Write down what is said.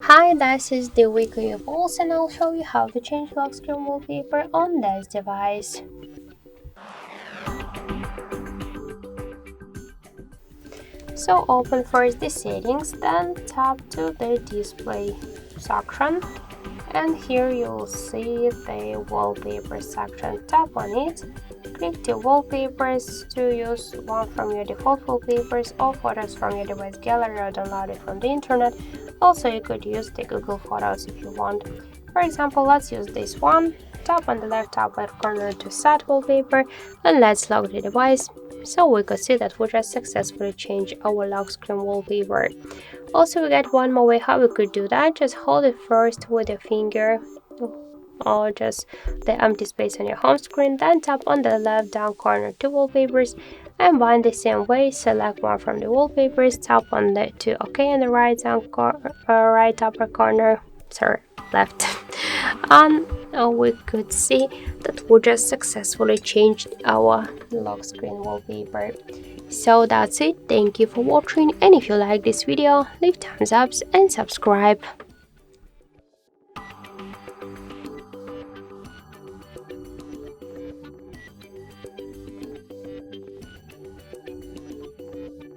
Hi, this is the WIKO U Pulse and I'll show you how to change lock screen wallpaper on this device. So open first the settings, then tap to the display section, and here you'll see the wallpaper section. Tap on it, click the wallpapers to use one from your default wallpapers or photos from your device gallery or download it from the internet. Also, you could use the Google Photos if you want. For example, let's use this one. Tap on the left upper corner to set wallpaper and let's lock the device. So we could see that we just successfully changed our lock screen wallpaper. Also, we got one more way how we could do that. Just hold it first with your finger or just the empty space on your home screen, then tap on the left down corner to wallpapers and bind the same way. Select one from the wallpapers, tap on the to OK in the right upper corner, left, and we could see that we just successfully changed our lock screen wallpaper. So that's it. Thank you for watching, and if you like this video, leave thumbs up and subscribe.